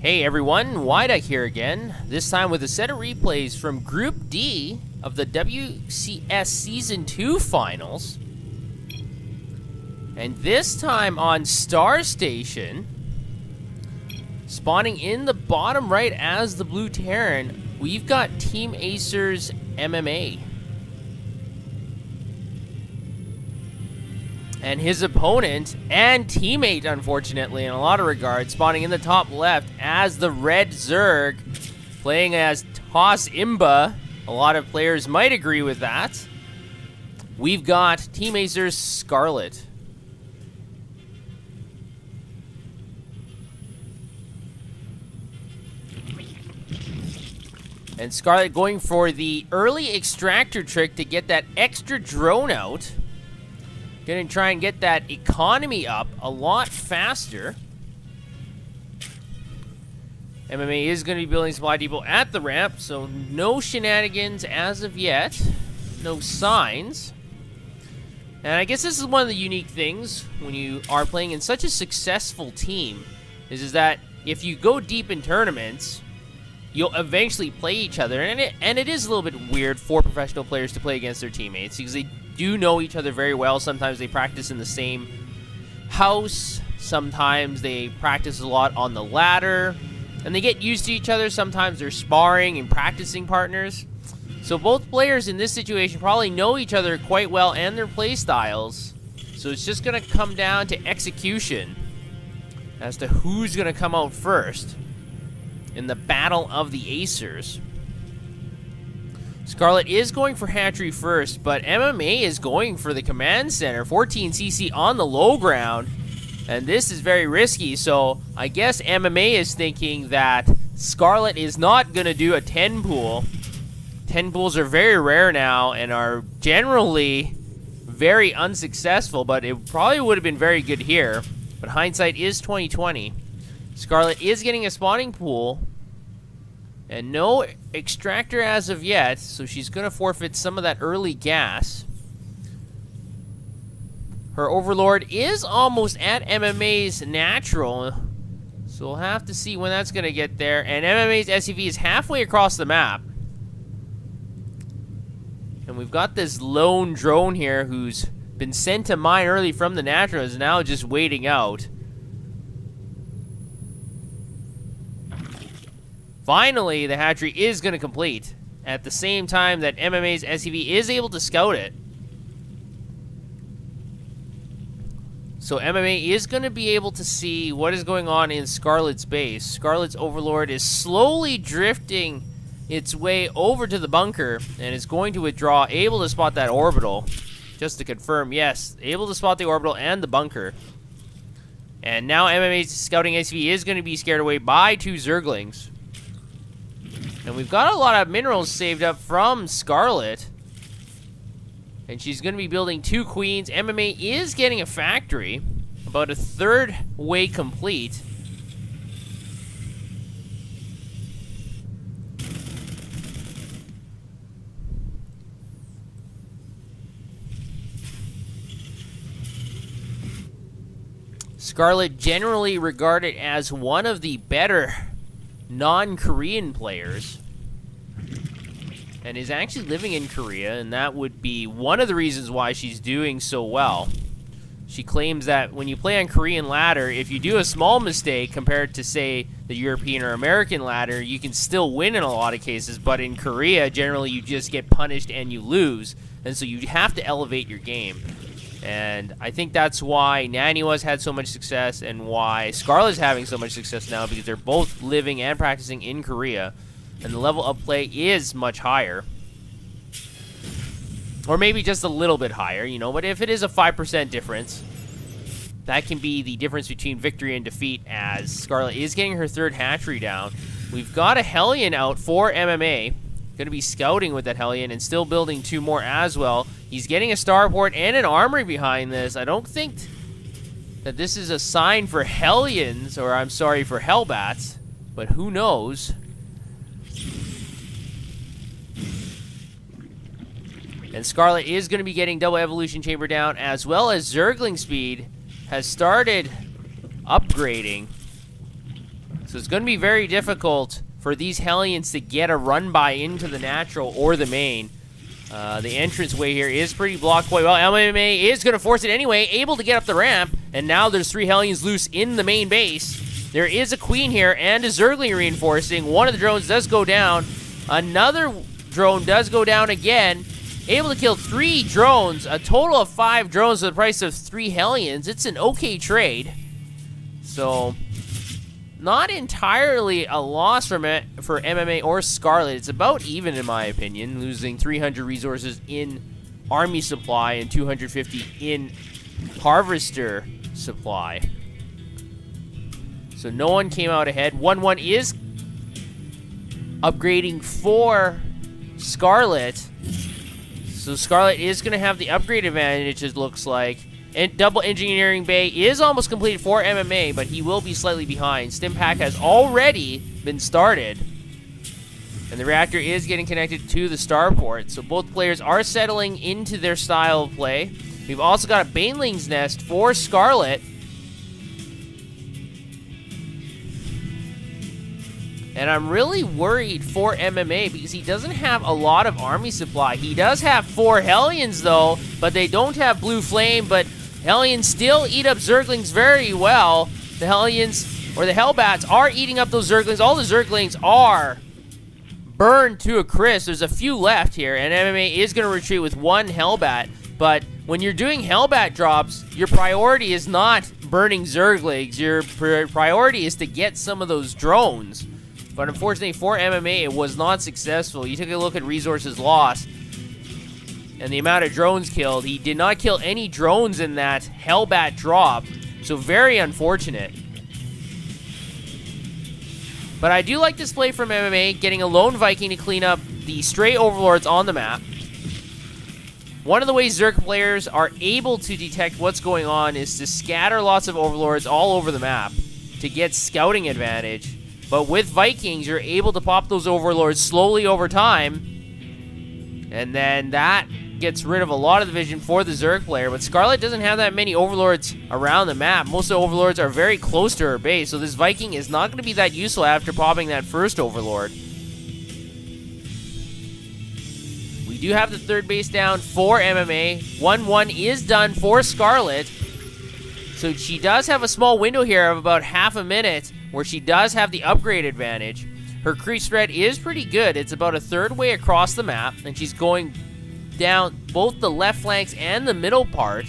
Hey everyone, Wyduck here again, this time with a set of replays from Group D of the WCS Season 2 Finals. And this time on Star Station, spawning in the bottom right as the Blue Terran, we've got Team Acer's MMA. And his opponent and teammate, unfortunately, in a lot of regards, spawning in the top left as the Red Zerg, playing as Toss Imba. A lot of players might agree with that. We've got Team Acer's Scarlett. And Scarlett going for the early extractor trick to get that extra drone out. Gonna try and get that economy up a lot faster. MMA is gonna be building supply depot at the ramp, so no shenanigans as of yet. No signs. And I guess this is one of the unique things when you are playing in such a successful team, is that if you go deep in tournaments, you'll eventually play each other. And it is a little bit weird for professional players to play against their teammates, because they do know each other very well. Sometimes they practice in the same house. Sometimes they practice a lot on the ladder. And they get used to each other. Sometimes they're sparring and practicing partners. So both players in this situation probably know each other quite well and their play styles. So it's just going to come down to execution as to who's going to come out first in the battle of the Acers. Scarlett is going for hatchery first, but MMA is going for the command center. 14 CC on the low ground, and this is very risky, so I guess MMA is thinking that Scarlett is not going to do a 10 pool. 10 pools are very rare now and are generally very unsuccessful, but it probably would have been very good here. But hindsight is 2020. Scarlett is getting a spawning pool, and no extractor as of yet, so she's going to forfeit some of that early gas. Her Overlord is almost at MMA's natural, so we'll have to see when that's going to get there. And MMA's SUV is halfway across the map. And we've got this lone drone here who's been sent to mine early from the natural, is now just waiting out. Finally, the hatchery is going to complete at the same time that MMA's SUV is able to scout it. So MMA is going to be able to see what is going on in Scarlett's base. Scarlett's Overlord is slowly drifting its way over to the bunker and is going to withdraw, able to spot that orbital. Just to confirm, yes, able to spot the orbital and the bunker. And now MMA's scouting SUV is going to be scared away by two Zerglings. And we've got a lot of minerals saved up from Scarlett. And she's going to be building two queens. MMA is getting a factory, about a third way complete. Scarlett generally regarded as one of the better non-Korean players, and is actually living in Korea, and that would be one of the reasons why she's doing so well. She claims that when you play on Korean ladder, if you do a small mistake compared to, say, the European or American ladder, you can still win in a lot of cases, but in Korea, generally you just get punished and you lose, and so you have to elevate your game. And I think that's why Naniwa's had so much success and why Scarlett's having so much success now, because they're both living and practicing in Korea, and the level of play is much higher. Or maybe just a little bit higher, you know, but if it is a 5% difference, that can be the difference between victory and defeat, as Scarlett is getting her third hatchery down. We've got a Hellion out for MMA. Going to be scouting with that Hellion and still building two more as well. He's getting a starport and an armory behind this. I don't think that this is a sign for Hellions, or I'm sorry, for Hellbats, but who knows. And Scarlett is going to be getting double evolution chamber down, as well as Zergling speed has started upgrading. So it's going to be very difficult for these Hellions to get a run-by into the natural or the main. The entranceway here is pretty blocked quite well. MMA is going to force it anyway, able to get up the ramp, and now there's 3 Hellions loose in the main base. There is a Queen here and a Zergling reinforcing. One of the drones does go down. Another drone does go down again. Able to kill 3 drones, a total of 5 drones for the price of 3 Hellions. It's an okay trade. So, not entirely a loss for MMA or Scarlett. It's about even in my opinion, losing 300 resources in army supply and 250 in harvester supply. So no one came out ahead. 1-1 is upgrading for Scarlett. So Scarlett is going to have the upgrade advantage, it looks like. And double engineering bay is almost completed for MMA, but he will be slightly behind. Stimpack has already been started. And the reactor is getting connected to the starport. So both players are settling into their style of play. We've also got a Baneling's Nest for Scarlett. And I'm really worried for MMA because he doesn't have a lot of army supply. He does have 4 Hellions though, but they don't have Blue Flame, but Hellions still eat up Zerglings very well. The Hellions, or the Hellbats, are eating up those Zerglings. All the Zerglings are burned to a crisp. There's a few left here, and MMA is going to retreat with 1 Hellbat. But when you're doing Hellbat drops, your priority is not burning Zerglings. Your priority is to get some of those drones. But unfortunately for MMA, it was not successful. You take a look at resources lost and the amount of drones killed. He did not kill any drones in that Hellbat drop, so very unfortunate. But I do like this play from MMA, getting a lone Viking to clean up the stray overlords on the map. One of the ways Zerg players are able to detect what's going on is to scatter lots of overlords all over the map to get scouting advantage. But with Vikings, you're able to pop those overlords slowly over time, and then that gets rid of a lot of the vision for the Zerg player. But Scarlett doesn't have that many overlords around the map. Most of the overlords are very close to her base, so this Viking is not going to be that useful after popping that first overlord. We do have the third base down for MMA. 1-1 is done for Scarlett. So she does have a small window here of about half a minute where she does have the upgrade advantage. Her creep spread is pretty good. It's about a third way across the map, and she's going down both the left flanks and the middle part.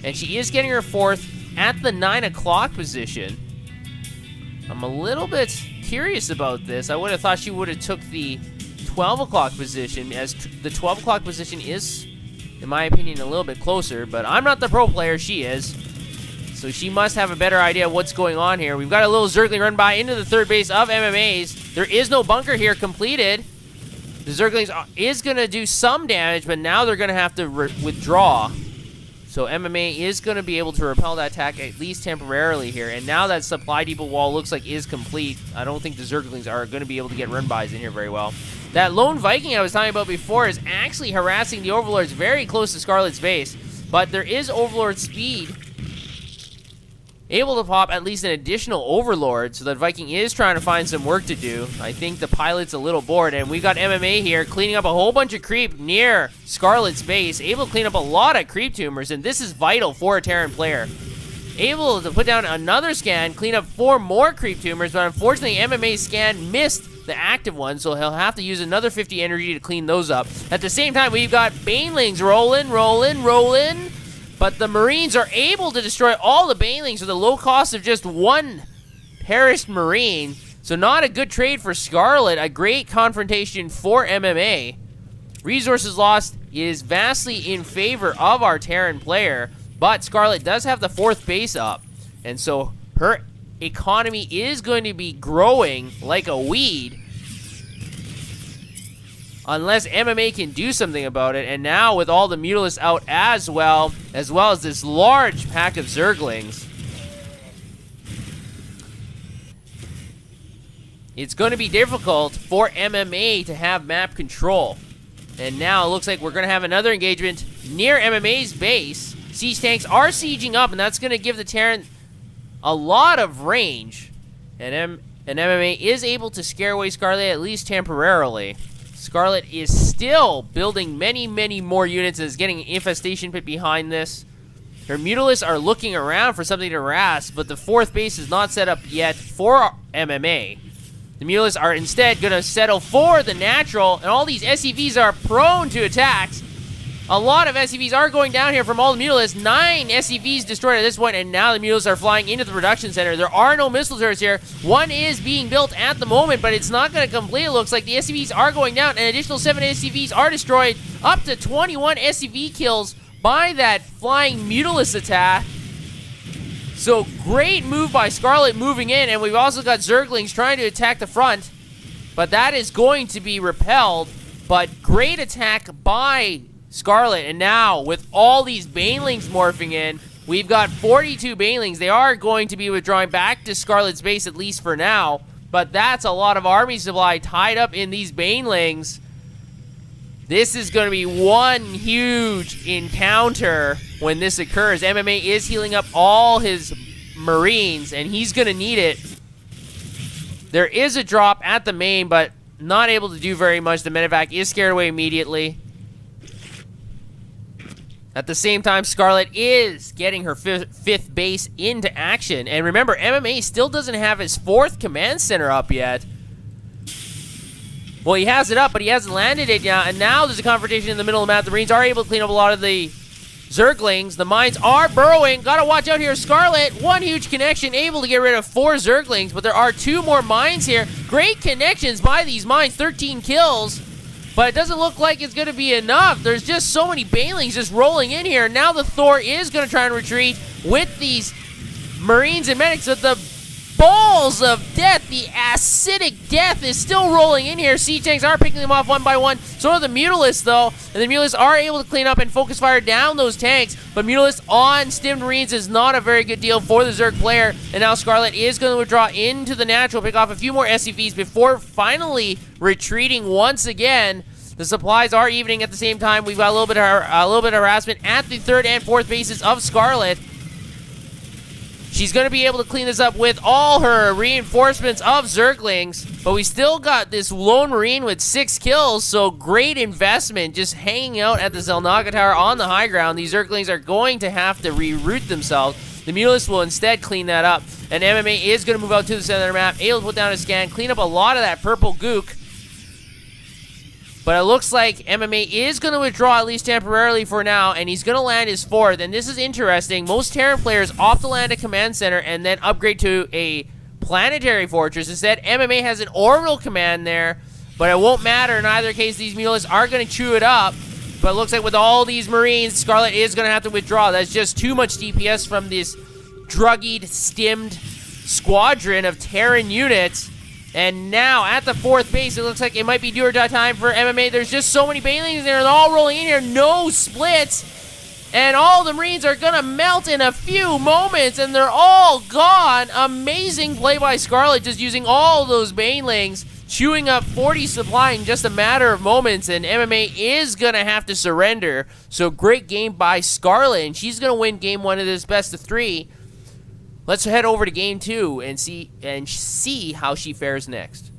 And she is getting her 4th at the 9 o'clock position. I'm a little bit curious about this. I would have thought she would have took the 12 o'clock position, as the 12 o'clock position is, in my opinion, a little bit closer. But I'm not the pro player, she is. So she must have a better idea of what's going on here. We've got a little Zergling run by into the third base of MMA's. There is no bunker here completed. The Zerglings is going to do some damage, but now they're going to have to withdraw. So MMA is going to be able to repel that attack at least temporarily here. And now that supply depot wall looks like is complete, I don't think the Zerglings are going to be able to get run-bys in here very well. That lone Viking I was talking about before is actually harassing the Overlords very close to Scarlett's base. But there is Overlord speed, able to pop at least an additional Overlord, so that Viking is trying to find some work to do. I think the pilot's a little bored, and we got MMA here cleaning up a whole bunch of creep near Scarlett's base, able to clean up a lot of creep tumors, and this is vital for a Terran player. Able to put down another scan, clean up 4 more creep tumors, but unfortunately MMA's scan missed the active one, so he'll have to use another 50 energy to clean those up. At the same time, we've got Banelings rolling. But the Marines are able to destroy all the Banelings with a low cost of just 1 perished Marine. So not a good trade for Scarlett. A great confrontation for MMA. Resources lost is vastly in favor of our Terran player. But Scarlett does have the 4th base up. And so her economy is going to be growing like a weed, unless MMA can do something about it. And now with all the Mutalisks out as well as this large pack of Zerglings, it's going to be difficult for MMA to have map control. And now it looks like we're going to have another engagement near MMA's base. Siege tanks are sieging up, and that's going to give the Terran a lot of range. And MMA is able to scare away Scarlett, at least temporarily. Scarlett is still building many, many more units and is getting an infestation pit behind this. Her Mutalisks are looking around for something to harass, but the 4th base is not set up yet for MMA. The Mutalisks are instead going to settle for the natural, and all these SCVs are prone to attacks. A lot of SCVs are going down here from all the Mutalisks. 9 SCVs destroyed at this point, and now the Mutalisks are flying into the production center. There are no missile turrets here. One is being built at the moment, but it's not going to complete. It looks like the SCVs are going down. An additional 7 SCVs are destroyed. Up to 21 SCV kills by that flying Mutalisk attack. So great move by Scarlett moving in, and we've also got Zerglings trying to attack the front, but that is going to be repelled. But great attack by Scarlett, and now with all these Banelings morphing in, we've got 42 Banelings. They are going to be withdrawing back to Scarlett's base, at least for now, but that's a lot of army supply tied up in these Banelings. This is going to be one huge encounter when this occurs. MMA is healing up all his Marines, and he's going to need it. There is a drop at the main, but not able to do very much. The medevac is scared away immediately. At the same time, Scarlett is getting her 5th base into action. And remember, MMA still doesn't have his 4th command center up yet. Well, he has it up, but he hasn't landed it yet. And now there's a confrontation in the middle of the map. The Marines are able to clean up a lot of the Zerglings. The mines are burrowing. Gotta watch out here. Scarlett, one huge connection, able to get rid of 4 Zerglings, but there are 2 more mines here. Great connections by these mines, 13 kills. But it doesn't look like it's going to be enough. There's just so many Banelings just rolling in here. Now the Thor is going to try and retreat with these Marines and medics. But the balls of death, the acidic death is still rolling in here. Siege tanks are picking them off one by one. So are the Mutalisks, though. And the Mutalisks are able to clean up and focus fire down those tanks. But Mutalisks on Stimmed Marines is not a very good deal for the Zerg player. And now Scarlett is going to withdraw into the natural, pick off a few more SCVs before finally retreating once again. The supplies are evening at the same time. We've got a little bit of harassment at the 3rd and 4th bases of Scarlett. She's going to be able to clean this up with all her reinforcements of Zerglings, but we still got this lone Marine with 6 kills, so great investment just hanging out at the Zelnaga Tower on the high ground. These Zerglings are going to have to reroute themselves. The Mutalisks will instead clean that up, and MMA is going to move out to the center of the map, able to put down a scan, clean up a lot of that purple gook. But it looks like MMA is going to withdraw, at least temporarily for now, and he's going to land his 4th. And this is interesting. Most Terran players opt to land a command center and then upgrade to a planetary fortress. Instead, MMA has an orbital command there, but it won't matter. In either case, these Mutalisks are going to chew it up. But it looks like with all these Marines, Scarlett is going to have to withdraw. That's just too much DPS from this druggied, stimmed squadron of Terran units. And now, at the 4th base, it looks like it might be do or die time for MMA. There's just so many Banelings there. They're all rolling in here. No splits. And all the Marines are going to melt in a few moments, and they're all gone. Amazing play by Scarlett, just using all those Banelings, chewing up 40 supply in just a matter of moments, and MMA is going to have to surrender. So great game by Scarlett, and she's going to win game 1 of this best of 3. Let's head over to game 2 and see how she fares next.